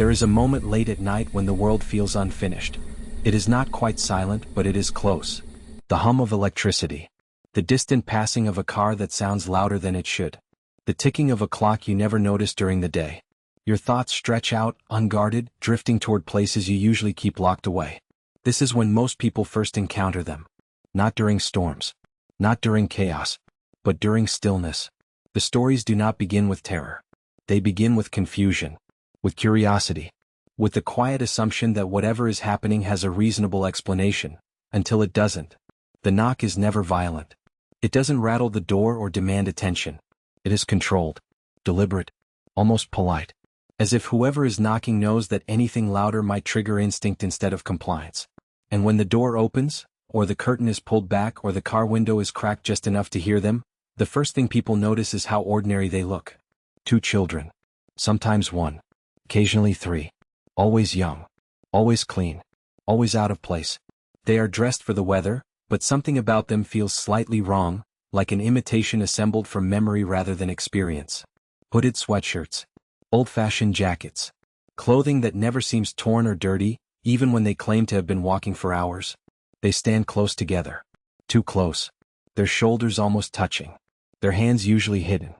There is a moment late at night when the world feels unfinished. It is not quite silent, but it is close. The hum of electricity. The distant passing of a car that sounds louder than it should. The ticking of a clock you never notice during the day. Your thoughts stretch out, unguarded, drifting toward places you usually keep locked away. This is when most people first encounter them. Not during storms. Not during chaos. But during stillness. The stories do not begin with terror. They begin with confusion. With curiosity. With the quiet assumption that whatever is happening has a reasonable explanation, until it doesn't. The knock is never violent. It doesn't rattle the door or demand attention. It is controlled, deliberate, almost polite. As if whoever is knocking knows that anything louder might trigger instinct instead of compliance. And when the door opens, or the curtain is pulled back, or the car window is cracked just enough to hear them, the first thing people notice is how ordinary they look. 2 children. Sometimes 1. Occasionally 3. Always young. Always clean. Always out of place. They are dressed for the weather, but something about them feels slightly wrong, like an imitation assembled from memory rather than experience. Hooded sweatshirts. Old-fashioned jackets. Clothing that never seems torn or dirty, even when they claim to have been walking for hours. They stand close together. Too close. Their shoulders almost touching. Their hands usually hidden.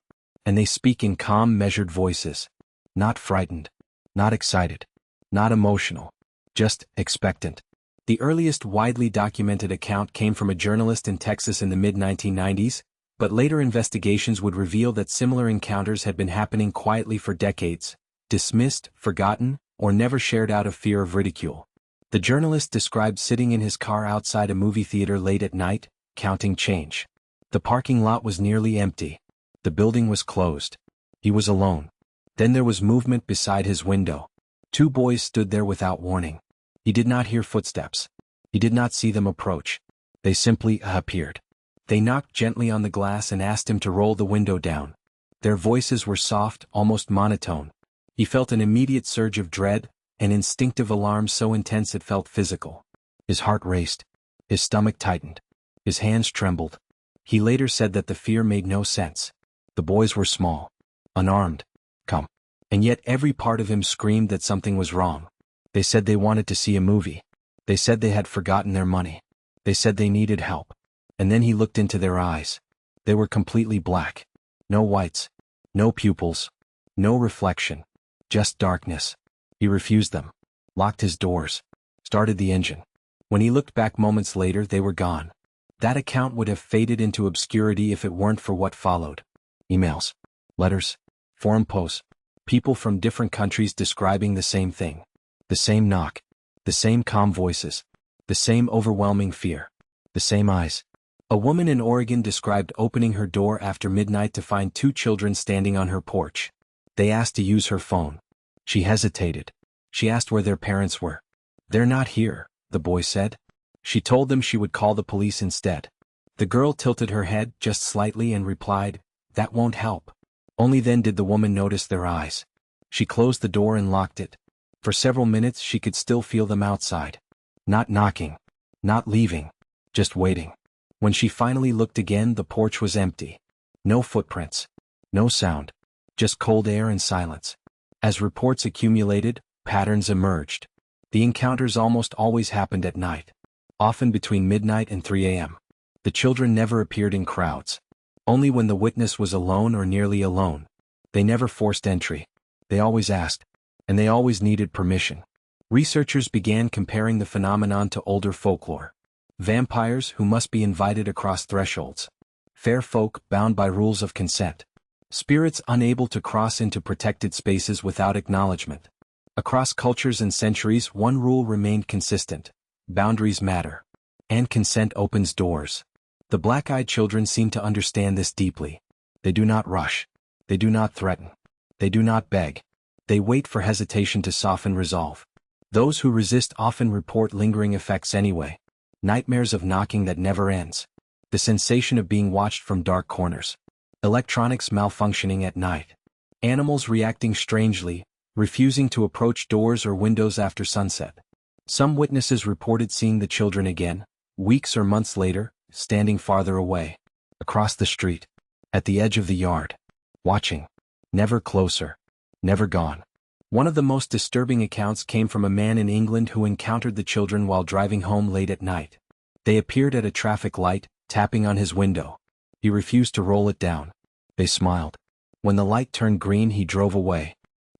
And they speak in calm, measured voices. Not frightened. Not excited. Not emotional. Just expectant. The earliest widely documented account came from a journalist in Texas in the mid-1990s, but later investigations would reveal that similar encounters had been happening quietly for decades, dismissed, forgotten, or never shared out of fear of ridicule. The journalist described sitting in his car outside a movie theater late at night, counting change. The parking lot was nearly empty. The building was closed. He was alone. Then there was movement beside his window. 2 boys stood there without warning. He did not hear footsteps. He did not see them approach. They simply appeared. They knocked gently on the glass and asked him to roll the window down. Their voices were soft, almost monotone. He felt an immediate surge of dread, an instinctive alarm so intense it felt physical. His heart raced. His stomach tightened. His hands trembled. He later said that the fear made no sense. The boys were small. Unarmed. Come. And yet every part of him screamed that something was wrong. They said they wanted to see a movie. They said they had forgotten their money. They said they needed help. And then he looked into their eyes. They were completely black. No whites. No pupils. No reflection. Just darkness. He refused them. Locked his doors. Started the engine. When he looked back moments later, they were gone. That account would have faded into obscurity if it weren't for what followed. Emails. Letters. Forum posts. People from different countries describing the same thing. The same knock. The same calm voices. The same overwhelming fear. The same eyes. A woman in Oregon described opening her door after midnight to find 2 children standing on her porch. They asked to use her phone. She hesitated. She asked where their parents were. "They're not here," the boy said. She told them she would call the police instead. The girl tilted her head just slightly and replied, "That won't help." Only then did the woman notice their eyes. She closed the door and locked it. For several minutes she could still feel them outside. Not knocking. Not leaving. Just waiting. When she finally looked again, the porch was empty. No footprints. No sound. Just cold air and silence. As reports accumulated, patterns emerged. The encounters almost always happened at night. Often between midnight and 3 a.m. The children never appeared in crowds. Only when the witness was alone or nearly alone. They never forced entry. They always asked. And they always needed permission. Researchers began comparing the phenomenon to older folklore. Vampires who must be invited across thresholds. Fair folk bound by rules of consent. Spirits unable to cross into protected spaces without acknowledgement. Across cultures and centuries, one rule remained consistent. Boundaries matter. And consent opens doors. The black-eyed children seem to understand this deeply. They do not rush. They do not threaten. They do not beg. They wait for hesitation to soften resolve. Those who resist often report lingering effects anyway. Nightmares of knocking that never ends. The sensation of being watched from dark corners. Electronics malfunctioning at night. Animals reacting strangely, refusing to approach doors or windows after sunset. Some witnesses reported seeing the children again, weeks or months later, standing farther away. Across the street. At the edge of the yard. Watching. Never closer. Never gone. One of the most disturbing accounts came from a man in England who encountered the children while driving home late at night. They appeared at a traffic light, tapping on his window. He refused to roll it down. They smiled. When the light turned green, he drove away.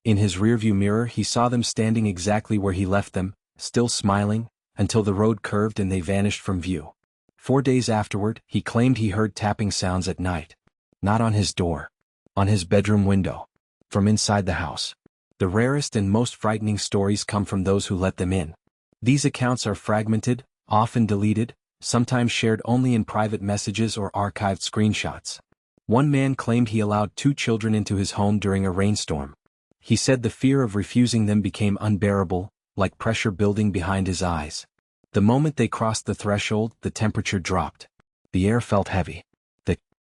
In his rearview mirror, he saw them standing exactly where he left them, still smiling, until the road curved and they vanished from view. 4 days afterward, he claimed he heard tapping sounds at night. Not on his door. On his bedroom window. From inside the house. The rarest and most frightening stories come from those who let them in. These accounts are fragmented, often deleted, sometimes shared only in private messages or archived screenshots. One man claimed he allowed 2 children into his home during a rainstorm. He said the fear of refusing them became unbearable, like pressure building behind his eyes. The moment they crossed the threshold, the temperature dropped. The air felt heavy.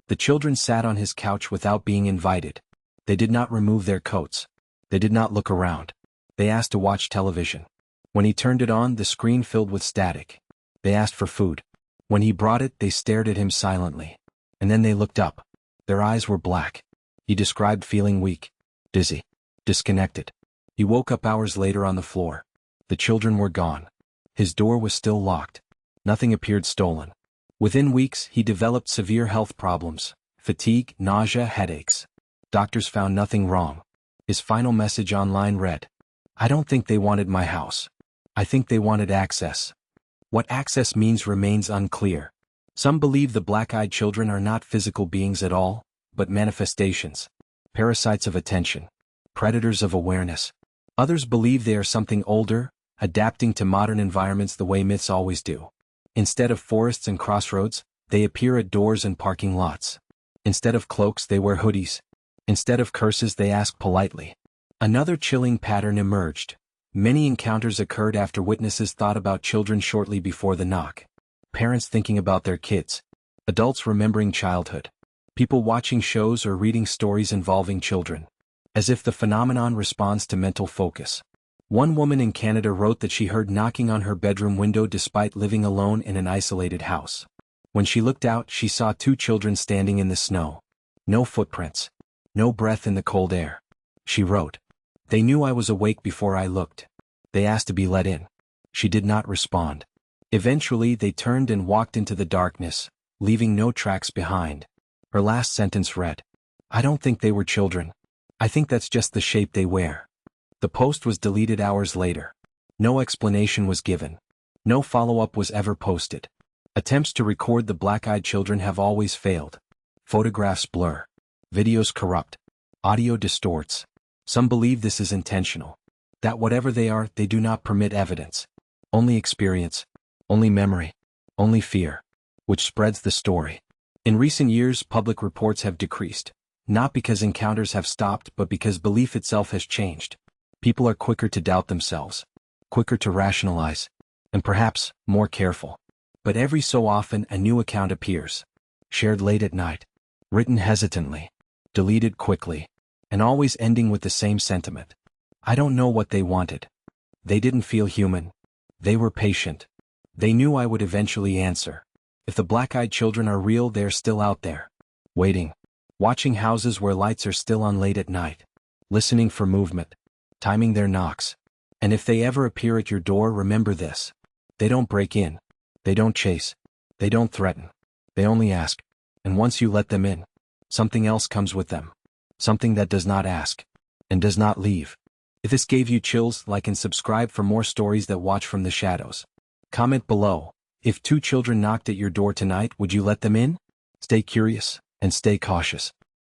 The children sat on his couch without being invited. They did not remove their coats. They did not look around. They asked to watch television. When he turned it on, the screen filled with static. They asked for food. When he brought it, they stared at him silently. And then they looked up. Their eyes were black. He described feeling weak, dizzy, disconnected. He woke up hours later on the floor. The children were gone. His door was still locked. Nothing appeared stolen. Within weeks, he developed severe health problems, fatigue, nausea, headaches. Doctors found nothing wrong. His final message online read, "I don't think they wanted my house. I think they wanted access." What access means remains unclear. Some believe the black-eyed children are not physical beings at all, but manifestations, parasites of attention, predators of awareness. Others believe they are something older, adapting to modern environments the way myths always do. Instead of forests and crossroads, they appear at doors and parking lots. Instead of cloaks, they wear hoodies. Instead of curses, they ask politely. Another chilling pattern emerged. Many encounters occurred after witnesses thought about children shortly before the knock. Parents thinking about their kids. Adults remembering childhood. People watching shows or reading stories involving children. As if the phenomenon responds to mental focus. One woman in Canada wrote that she heard knocking on her bedroom window despite living alone in an isolated house. When she looked out, she saw 2 children standing in the snow. No footprints. No breath in the cold air. She wrote, "They knew I was awake before I looked. They asked to be let in." She did not respond. Eventually, they turned and walked into the darkness, leaving no tracks behind. Her last sentence read, "I don't think they were children. I think that's just the shape they wear." The post was deleted hours later. No explanation was given. No follow-up was ever posted. Attempts to record the black-eyed children have always failed. Photographs blur. Videos corrupt. Audio distorts. Some believe this is intentional. That whatever they are, they do not permit evidence. Only experience. Only memory. Only fear. Which spreads the story. In recent years, public reports have decreased. Not because encounters have stopped, but because belief itself has changed. People are quicker to doubt themselves. Quicker to rationalize. And perhaps, more careful. But every so often, a new account appears. Shared late at night. Written hesitantly. Deleted quickly. And always ending with the same sentiment. I don't know what they wanted. They didn't feel human. They were patient. They knew I would eventually answer. If the black-eyed children are real, they're still out there. Waiting. Watching houses where lights are still on late at night. Listening for movement. Timing their knocks. And if they ever appear at your door, remember this. They don't break in. They don't chase. They don't threaten. They only ask. And once you let them in, something else comes with them. Something that does not ask. And does not leave. If this gave you chills, like and subscribe for more stories that watch from the shadows. Comment below. If 2 children knocked at your door tonight, would you let them in? Stay curious, and stay cautious.